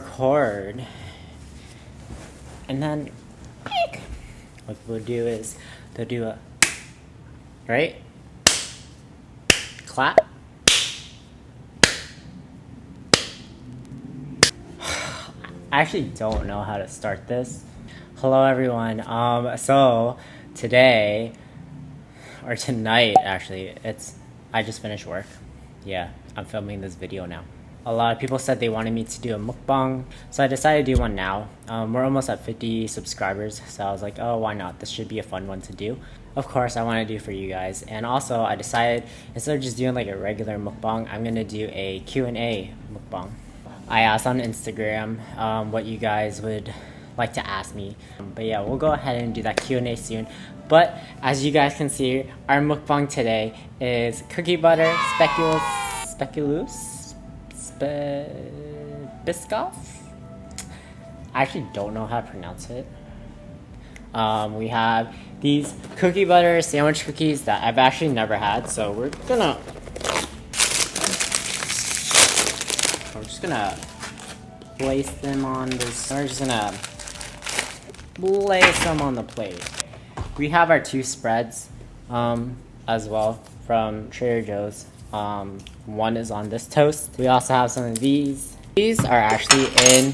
record, and then what we'll do is they'll do a right clap. I actually don't know how to start this. Hello everyone. So today or tonight actually, I just finished work. Yeah, I'm filming this video now. A lot of people said they wanted me to do a mukbang, so I decided to do one now. We're almost at 50 subscribers, so I was like, oh, why not? This should be a fun one to do. Of course, I want to do for you guys. And also, I decided, instead of just doing like a regular mukbang, I'm going to do a Q&A mukbang. I asked on Instagram what you guys would like to ask me. But yeah, we'll go ahead and do that Q&A soon. But as you guys can see, our mukbang today is cookie butter biscoff? I actually don't know how to pronounce it. We have these cookie butter sandwich cookies that I've actually never had, so we're just gonna place them on this. We're just gonna place them on the plate. We have our two spreads as well from Trader Joe's. One is on this toast. We also have some of these. These are actually in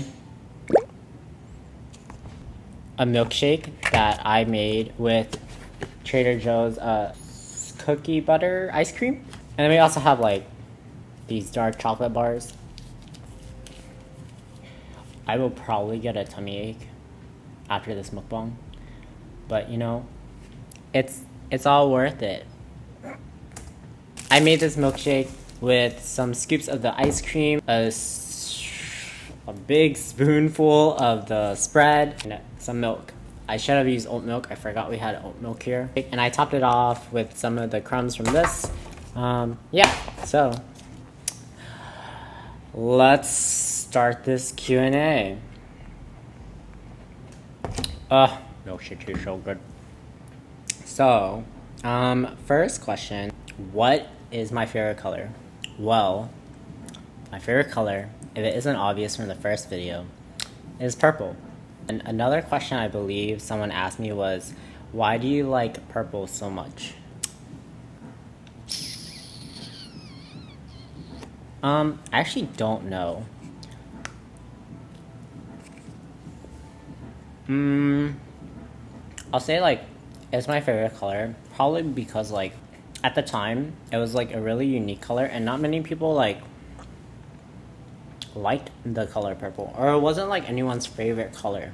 a milkshake that I made with Trader Joe's cookie butter ice cream. And then we also have like these dark chocolate bars. I will probably get a tummy ache after this mukbang, but you know, it's all worth it. I made this milkshake with some scoops of the ice cream, a big spoonful of the spread, and some milk. I should have used oat milk. I forgot we had oat milk here. And I topped it off with some of the crumbs from this. Yeah, so let's start this Q&A. Milkshake is so good. So, first question, what is my favorite color? Well, my favorite color, if it isn't obvious from the first video, is purple. And another question I believe someone asked me was, why do you like purple so much? I actually don't know. I'll say like, it's my favorite color, probably because like, at the time, it was like a really unique color and not many people like liked the color purple, or it wasn't like anyone's favorite color.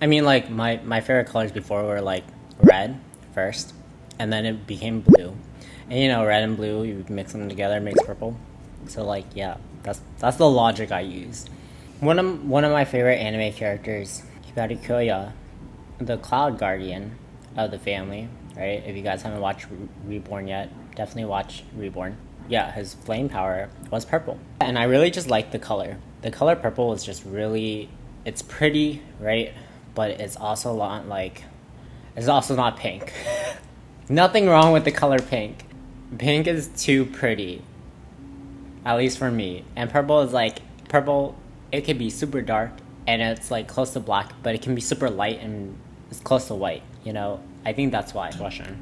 I mean, like my favorite colors before were like red first, and then it became blue. And you know, red and blue, you mix them together, it makes purple. So like, yeah, that's the logic I use. One of my favorite anime characters, Hibari Kyoya, the Cloud Guardian of the family, right? If you guys haven't watched Reborn yet, definitely watch Reborn. Yeah, his flame power was purple. And I really just like the color. The color purple is just really, it's pretty, right? But it's also not like, it's also not pink. Nothing wrong with the color pink. Pink is too pretty, at least for me. And purple is like, purple, it can be super dark and it's like close to black, but it can be super light and it's close to white, you know? I think that's why. Question.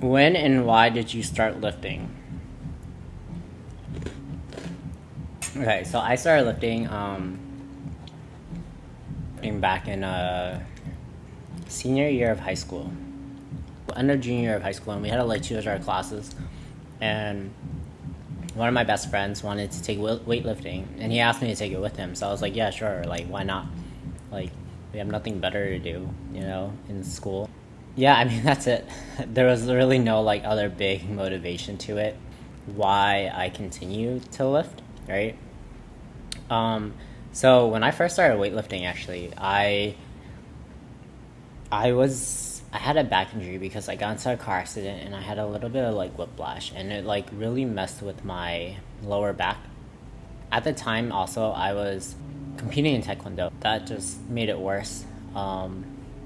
When and why did you start lifting? Okay, so I started lifting back in senior year of high school. End of junior year of high school, and we had to like choose our classes. And one of my best friends wanted to take weightlifting, and he asked me to take it with him. So I was like, yeah, sure. Like, why not? Like, we have nothing better to do, you know, in school. Yeah, I mean, that's it. There was really no, like, other big motivation to it. Why I continue to lift, right? So when I first started weightlifting, actually, I had a back injury because I got into a car accident and I had a little bit of, like, whiplash. And it, like, really messed with my lower back. At the time, also, I was competing in Taekwondo. That just made it worse.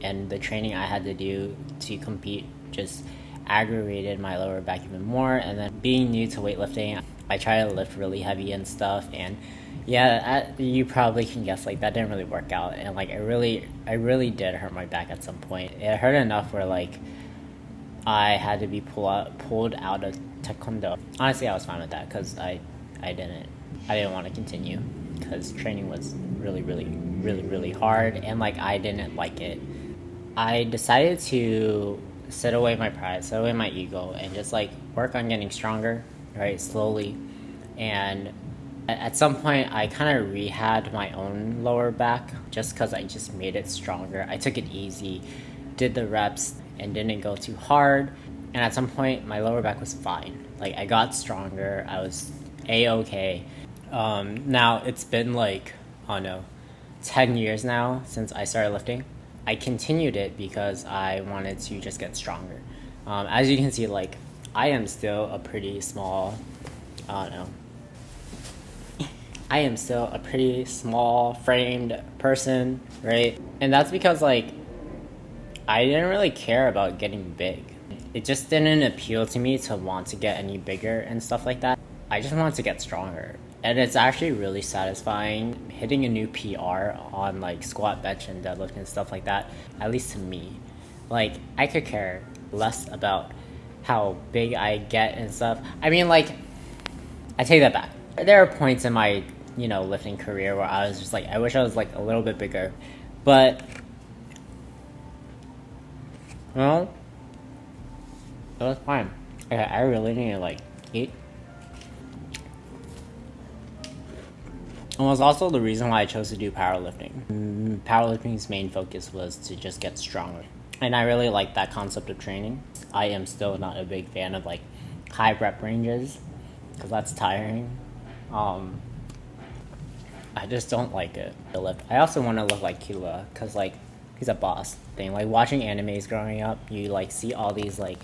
And the training I had to do to compete just aggravated my lower back even more. And then being new to weightlifting, I try to lift really heavy and stuff, and yeah, you probably can guess, like, that didn't really work out, and like I really did hurt my back at some point. It hurt enough where like I had to be pulled out of taekwondo. Honestly, I was fine with that because I didn't want to continue because training was really hard, and like I didn't like it. I decided to set away my pride, set away my ego, and just like work on getting stronger, right, slowly. And at some point, I kind of rehabbed my own lower back just because I just made it stronger. I took it easy, did the reps, and didn't go too hard. And at some point, my lower back was fine. Like, I got stronger. I was A-okay. Now, it's been like, I don't know, 10 years now since I started lifting. I continued it because I wanted to just get stronger. As you can see, like, I am still a pretty small, I don't know, I am still a pretty small framed person, right? And that's because like I didn't really care about getting big. It just didn't appeal to me to want to get any bigger and stuff like that. I just wanted to get stronger. And it's actually really satisfying hitting a new PR on like squat, bench, and deadlift and stuff like that, at least to me. Like, I could care less about how big I get and stuff. I mean, like, I take that back. There are points in my, you know, lifting career where I was just like, I wish I was like a little bit bigger. But, well, it was fine. Okay, I really need to like eat. And was also the reason why I chose to do powerlifting. Powerlifting's main focus was to just get stronger. And I really like that concept of training. I am still not a big fan of like high rep ranges because that's tiring. I just don't like it. I also want to look like Kila because like he's a boss thing. Like watching animes growing up, you like see all these like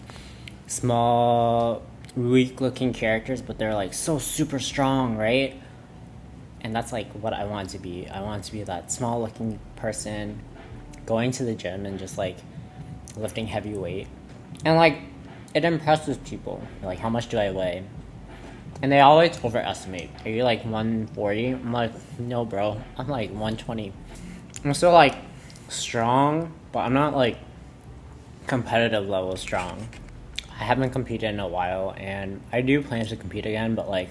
small, weak looking characters, but they're like so super strong, right? And that's like what I want to be. I want to be that small looking person going to the gym and just like lifting heavy weight. And like it impresses people. Like, how much do I weigh? And they always overestimate. Are you like 140? I'm like, no bro, I'm like 120. I'm still like strong, but I'm not like competitive level strong. I haven't competed in a while, and I do plan to compete again, but like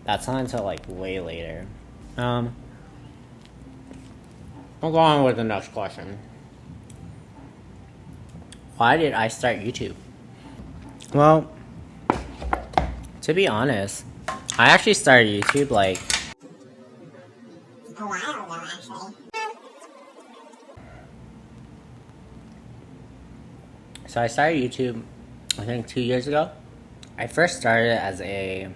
that's not until like way later. I'll go on with the next question. Why did I start YouTube? Well, to be honest, I actually started YouTube like a while ago, actually. So I started YouTube, I think 2 years ago. I first started as a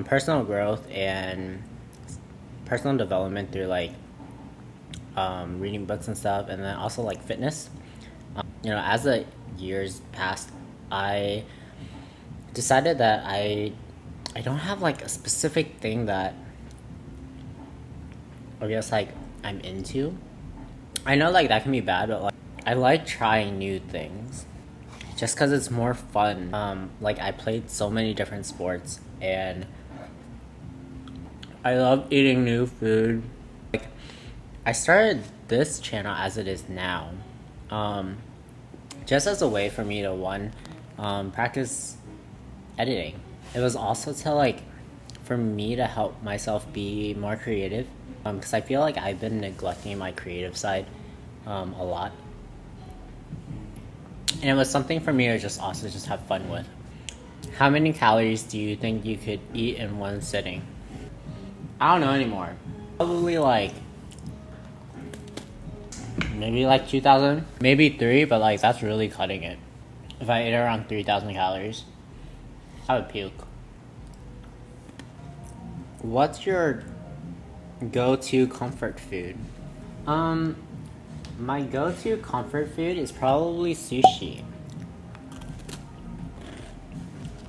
personal growth and personal development through like reading books and stuff, and then also like fitness. You know, as the years passed, I decided that I don't have like a specific thing that I guess like I'm into. I know like that can be bad, but like I like trying new things just because it's more fun. Like I played so many different sports, and I love eating new food. Like I started this channel as it is now, just as a way for me to practice editing. It was also to like for me to help myself be more creative, because I feel like I've been neglecting my creative side a lot, and it was something for me to just also just have fun with. How many calories do you think you could eat in one sitting? I don't know anymore. Probably like maybe like 2,000, maybe 3, but like that's really cutting it. If I ate around 3,000 calories, I would puke. What's your go-to comfort food? My go-to comfort food is probably sushi.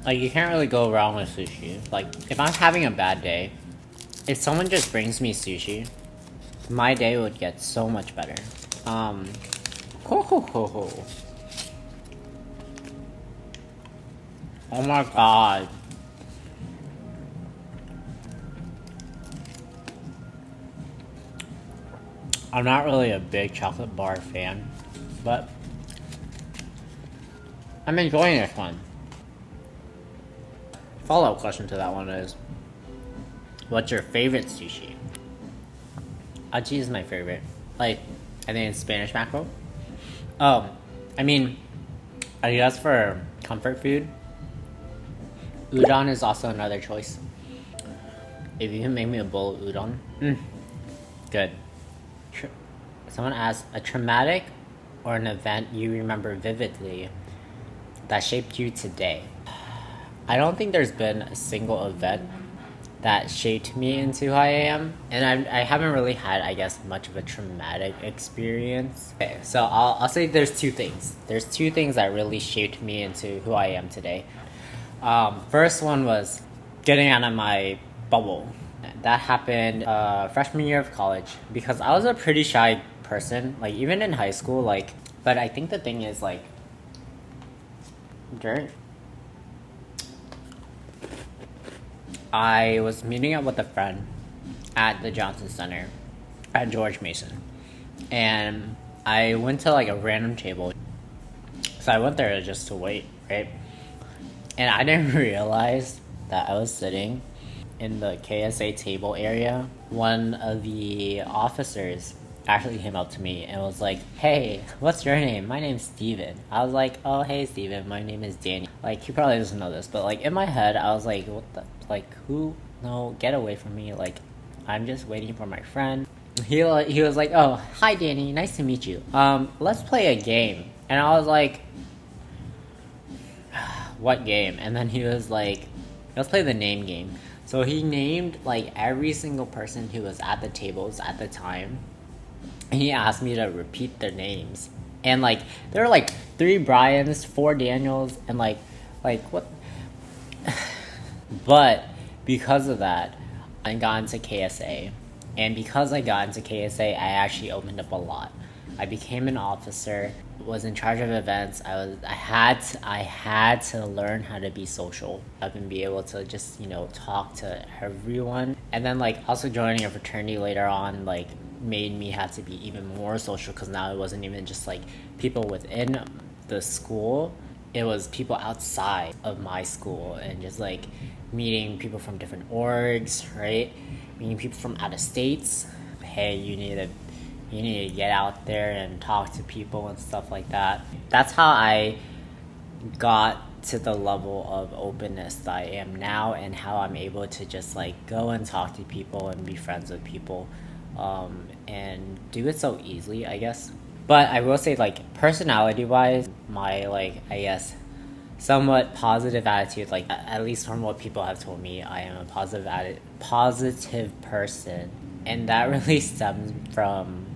Like, you can't really go wrong with sushi. Like, if I'm having a bad day, if someone just brings me sushi, my day would get so much better. Oh my god. I'm not really a big chocolate bar fan, but I'm enjoying this one. Follow-up question to that one is, what's your favorite sushi? Aji is my favorite. Like, I think it's Spanish mackerel. Oh, I mean, I guess for comfort food, udon is also another choice. If you can make me a bowl of udon, good. Someone asked, a traumatic or an event you remember vividly that shaped you today? I don't think there's been a single event that shaped me into who I am, and I haven't really had, I guess, much of a traumatic experience. Okay, so I'll say there's two things. There's two things that really shaped me into who I am today. First one was getting out of my bubble. That happened freshman year of college because I was a pretty shy person, like even in high school, like. But I think the thing is like, I was meeting up with a friend at the Johnson Center at George Mason, and I went to like a random table. So I went there just to wait, right? And I didn't realize that I was sitting in the KSA table area. One of the officers actually came up to me and was like, hey, what's your name? My name's Steven. I was like, oh, hey, Steven, my name is Danny. Like, he probably doesn't know this, but like in my head, I was like, what the, like, who? No, get away from me. Like, I'm just waiting for my friend. He was like, oh, hi, Danny, nice to meet you. Let's play a game. And I was like, what game? And then he was like, let's play the name game. So he named like every single person who was at the tables at the time. And he asked me to repeat their names. And like there were like 3 Brians, 4 Daniels, and like what. But because of that, I got into KSA. And because I got into KSA, I actually opened up a lot. I became an officer, was in charge of events. I had to learn how to be social and be able to just, talk to everyone. And then like also joining a fraternity later on like made me have to be even more social, because now it wasn't even just like people within the school, it was people outside of my school, and just like meeting people from different orgs, right? Meeting people from out of states. Hey, you need to get out there and talk to people and stuff like that. That's how I got to the level of openness that I am now, and how I'm able to just like go and talk to people and be friends with people, and do it so easily, I guess. But I will say, like, personality wise, my like, I guess, somewhat positive attitude, like at least from what people have told me, I am a positive person, and that really stems from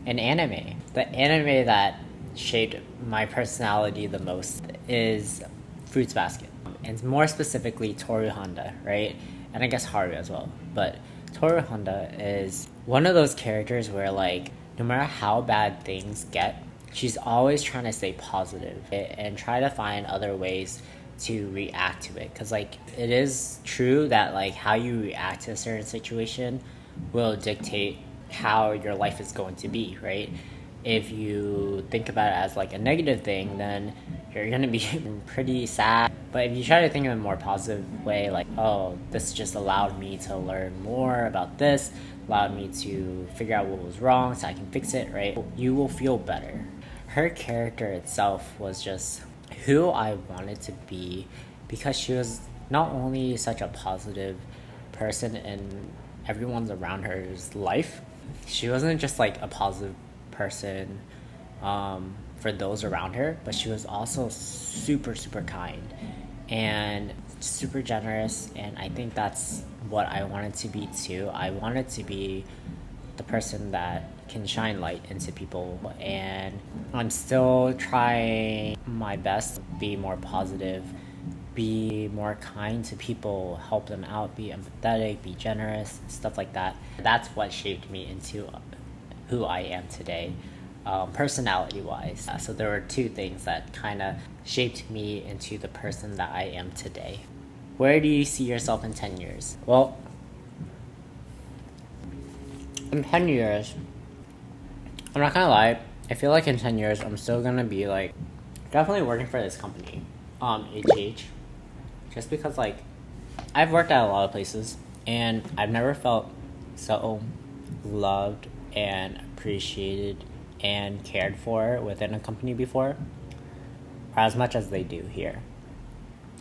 an anime. The anime that shaped my personality the most is Fruits Basket, and more specifically Toru Honda, right? And I guess Haru as well. But Toru Honda is one of those characters where like no matter how bad things get, she's always trying to stay positive and try to find other ways to react to it. Because like it is true that like how you react to a certain situation will dictate how your life is going to be, right? If you think about it as like a negative thing, then you're gonna be pretty sad. But if you try to think of a more positive way, like, oh, this just allowed me to learn more about this, allowed me to figure out what was wrong so I can fix it, right? You will feel better. Her character itself was just who I wanted to be, because she was not only such a positive person in everyone's around her's life, she wasn't just like a positive person for those around her, but she was also super, super kind and super generous. And I think that's what I wanted to be too. I wanted to be the person that can shine light into people, and I'm still trying my best to be more positive, be more kind to people, help them out, be empathetic, be generous, stuff like that. That's what shaped me into who I am today. personality-wise. So there were two things that kind of shaped me into the person that I am today. Where do you see yourself in 10 years? Well, in 10 years, I'm not gonna lie, I feel like in 10 years, I'm still gonna be like, definitely working for this company, HH, just because like, I've worked at a lot of places, and I've never felt so loved and appreciated and cared for within a company before, as much as they do here.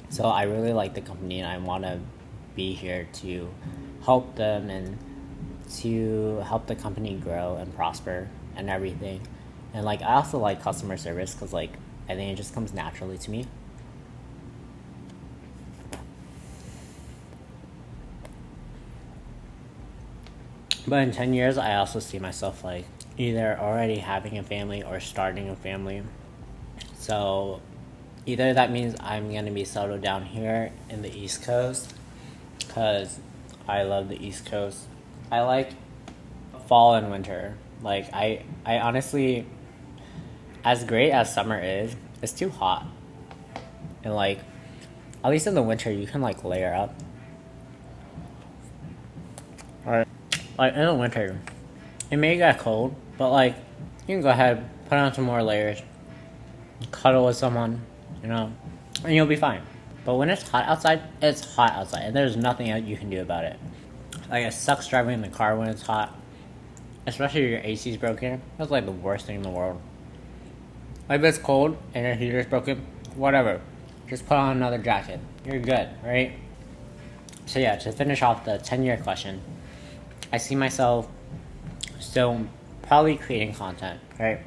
So I really like the company, and I want to be here to help them and to help the company grow and prosper and everything. And like, I also like customer service because like, I think it just comes naturally to me. But in 10 years, I also see myself like either already having a family or starting a family. So either that means I'm going to be settled down here in the East Coast because I love the East Coast. I like fall and winter. Like, I honestly, as great as summer is, it's too hot. And like, at least in the winter, you can like layer up. Alright. Like, in the winter, it may get cold, but like, you can go ahead, put on some more layers, cuddle with someone, you know, and you'll be fine. But when it's hot outside, and there's nothing that you can do about it. Like, it sucks driving in the car when it's hot, especially if your AC's broken. That's like the worst thing in the world. Like, if it's cold and your heater's broken, whatever, just put on another jacket. You're good, right? So yeah, to finish off the 10-year question, I see myself still probably creating content, right?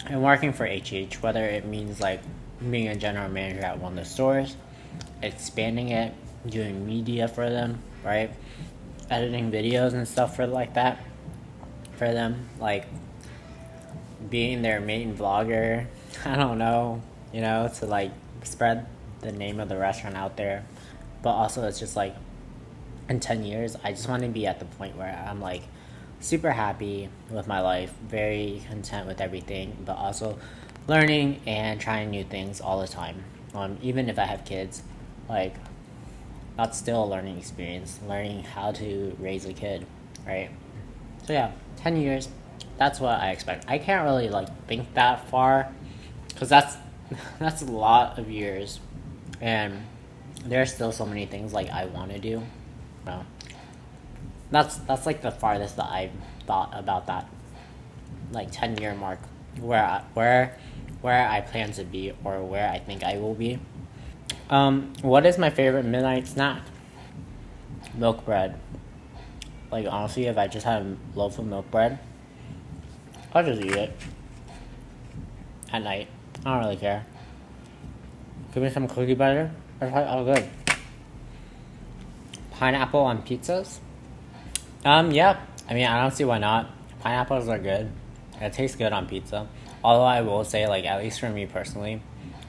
And working for HH, whether it means like being a general manager at one of the stores, expanding it, doing media for them, right? Editing videos and stuff for like that for them, like being their main vlogger, I don't know, you know, to like spread the name of the restaurant out there. But also it's just like, in 10 years, I just want to be at the point where I'm like super happy with my life, very content with everything, but also learning and trying new things all the time. Even if I have kids, like, that's still a learning experience, learning how to raise a kid, right? So yeah, 10 years, that's what I expect. I can't really like think that far because that's a lot of years, and there's still so many things like I want to do. No, that's like the farthest that I've thought about that, like 10-year mark, where I plan to be or where I think I will be. What is my favorite midnight snack? Milk bread. Like, honestly, if I just had a loaf of milk bread, I'll just eat it at night. I don't really care. Give me some cookie butter. That's like all good. Pineapple on pizzas? Yeah. I mean, I don't see why not. Pineapples are good. It tastes good on pizza. Although I will say, like, at least for me personally,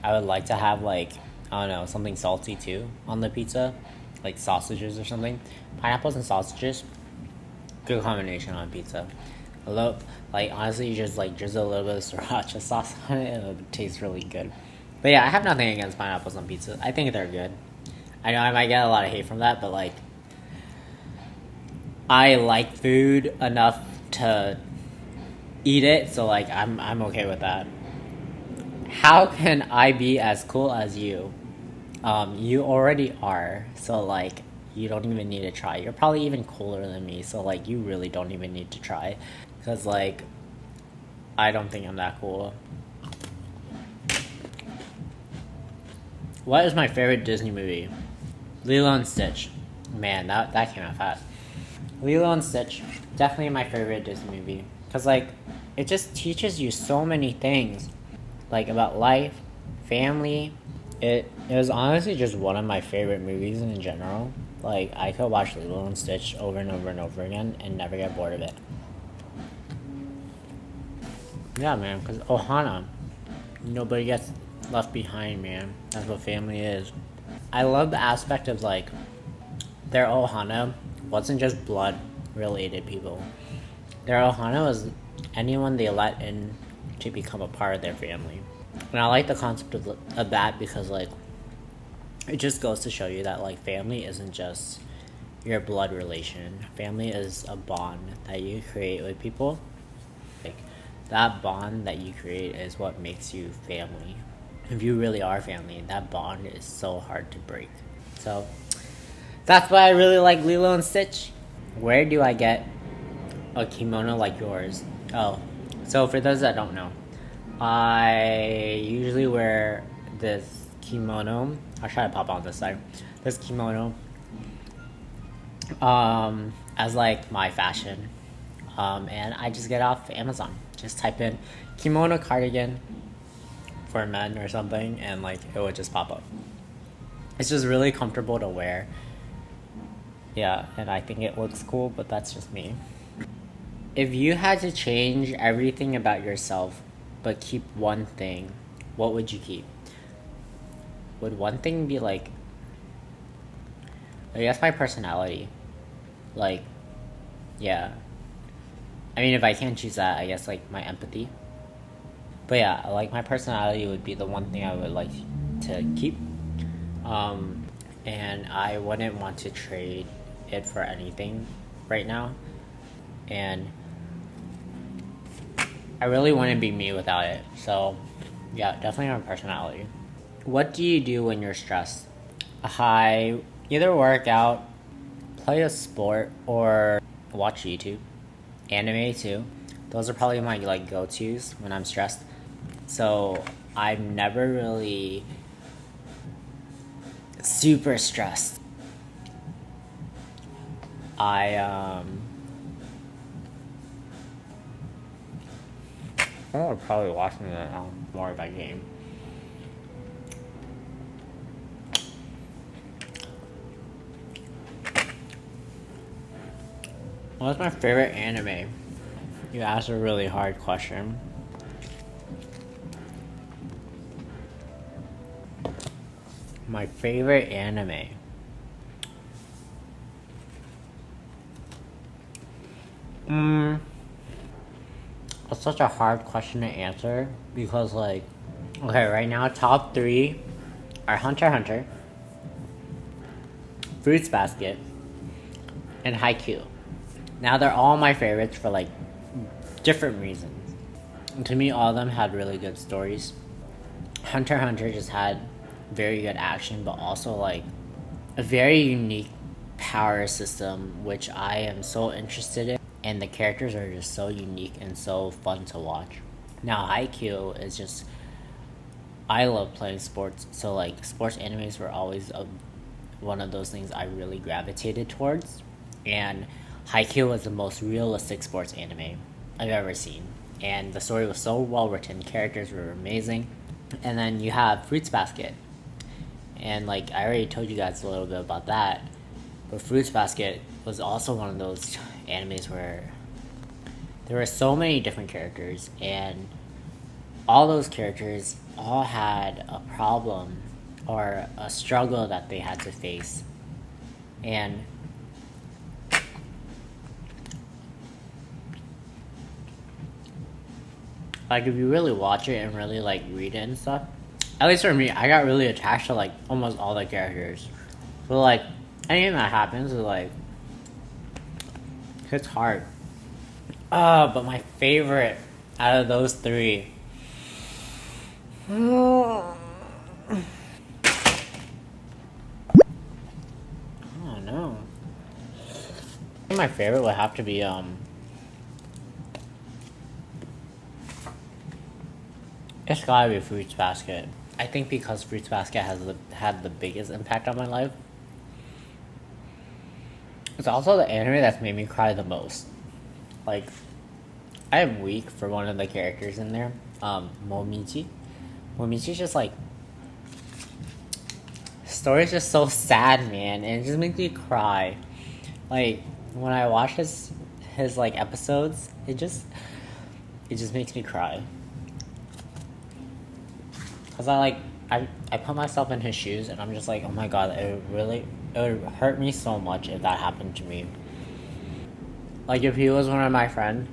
I would like to have, like, I don't know, something salty too on the pizza. Like sausages or something. Pineapples and sausages, good combination on pizza. Like, honestly, you just, like, drizzle a little bit of sriracha sauce on it and it tastes really good. But yeah, I have nothing against pineapples on pizza. I think they're good. I know I might get a lot of hate from that, but like, I like food enough to eat it, so like, I'm okay with that. How can I be as cool as you? You already are, so like, you don't even need to try. You're probably even cooler than me, so like, you really don't even need to try, because like, I don't think I'm that cool. What is my favorite Disney movie? Lilo and Stitch. Man, that came out fast. Lilo and Stitch, definitely my favorite Disney movie. Because, like, it just teaches you so many things. Like, about life, family. It was honestly just one of my favorite movies in general. Like, I could watch Lilo and Stitch over and over and over again and never get bored of it. Yeah, man, because Ohana. Nobody gets left behind, man. That's what family is. I love the aspect of like their ohana wasn't just blood related people. Their ohana was anyone they let in to become a part of their family. And I like the concept of that because like it just goes to show you that like family isn't just your blood relation. Family is a bond that you create with people. Like that bond that you create is what makes you family. If you really are family, that bond is so hard to break. So that's why I really like Lilo and Stitch. Where do I get a kimono like yours? Oh, so for those that don't know, I usually wear this kimono. I'll try to pop on this side. This kimono as like my fashion. And I just get off Amazon. Just type in kimono cardigan for men or something and like it would just pop up. It's just really comfortable to wear. Yeah, and I think it looks cool, but that's just me. If you had to change everything about yourself but keep one thing, what would you keep? Would one thing be like, I guess my personality. Like, yeah. I mean, if I can't choose that, I guess like my empathy. But yeah, like my personality would be the one thing I would like to keep. And I wouldn't want to trade it for anything right now. And I really wouldn't be me without it. So yeah, definitely my personality. What do you do when you're stressed? I either work out, play a sport, or watch YouTube. Anime too. Those are probably my like go-tos when I'm stressed. So I'm never really super stressed. I would probably watch more of that game. What's my favorite anime? You asked a really hard question. My favorite anime. It's such a hard question to answer because like, okay, right now top 3 are Hunter x Hunter, Fruits Basket, and Haikyuu. Now they're all my favorites for like different reasons. And to me, all of them had really good stories. Hunter x Hunter just had very good action, but also like a very unique power system, which I am so interested in. And the characters are just so unique and so fun to watch. Now Haikyuu is just, I love playing sports, so like sports animes were always one of those things I really gravitated towards. And Haikyuu was the most realistic sports anime I've ever seen. And the story was so well written, characters were amazing. And then you have Fruits Basket. And like I already told you guys a little bit about that. But Fruits Basket was also one of those animes where there were so many different characters and all those characters all had a problem or a struggle that they had to face. And like if you really watch it and really like read it and stuff, at least for me, I got really attached to like almost all the characters. So like anything that happens is like hits hard. But my favorite out of those 3. I don't know. I think my favorite would have to be it's gotta be Fruits Basket. I think because Fruits Basket had the biggest impact on my life. It's also the anime that's made me cry the most. Like, I am weak for one of the characters in there, Momichi. Momichi's just like, his story's just so sad, man, and it just makes me cry. Like, when I watch his like episodes, it just makes me cry. Cause I put myself in his shoes and I'm just like, oh my god, it would hurt me so much if that happened to me. Like if he was one of my friends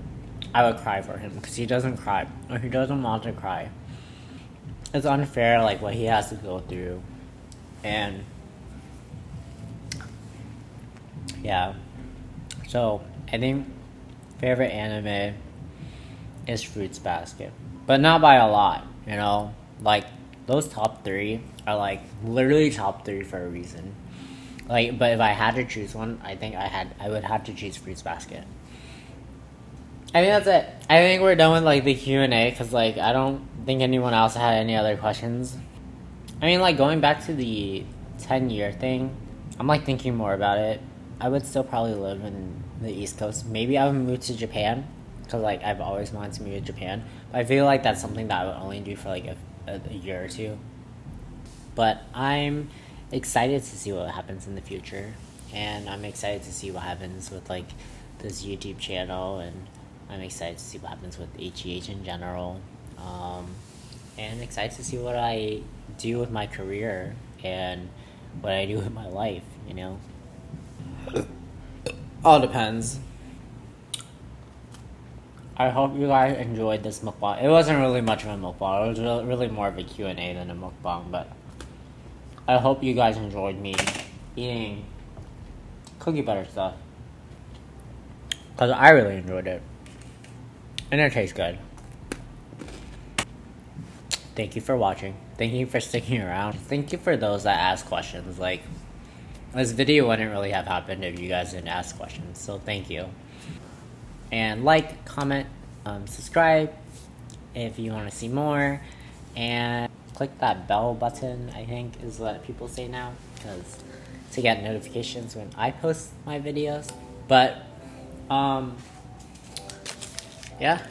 I would cry for him because he doesn't cry or he doesn't want to cry. It's unfair, like what he has to go through, and yeah. So I think favorite anime is Fruits Basket, but not by a lot. You know, like those top three are like literally top three for a reason. Like, but if I had to choose one, I think I would have to choose Fruits Basket. I think that's it. I think we're done with like the Q&A because like I don't think anyone else had any other questions. I mean, like going back to the 10-year thing, I'm like thinking more about it. I would still probably live in the East Coast. Maybe I would move to Japan because like I've always wanted to move to Japan. But I feel like that's something that I would only do for like a year or two. But I'm excited to see what happens in the future, and I'm excited to see what happens with like this YouTube channel, and I'm excited to see what happens with HEH in general, and excited to see what I do with my career and what I do with my life. You know, all depends. I hope you guys enjoyed this mukbang. It wasn't really much of a mukbang. It was really more of a Q&A than a mukbang, but I hope you guys enjoyed me eating cookie butter stuff. Because I really enjoyed it. And it tastes good. Thank you for watching. Thank you for sticking around. Thank you for those that ask questions. Like, this video wouldn't really have happened if you guys didn't ask questions. So thank you. And like, comment, subscribe if you want to see more. And click that bell button, I think is what people say now, because to get notifications when I post my videos. But yeah.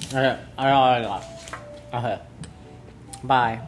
Okay, I got. Okay. Bye.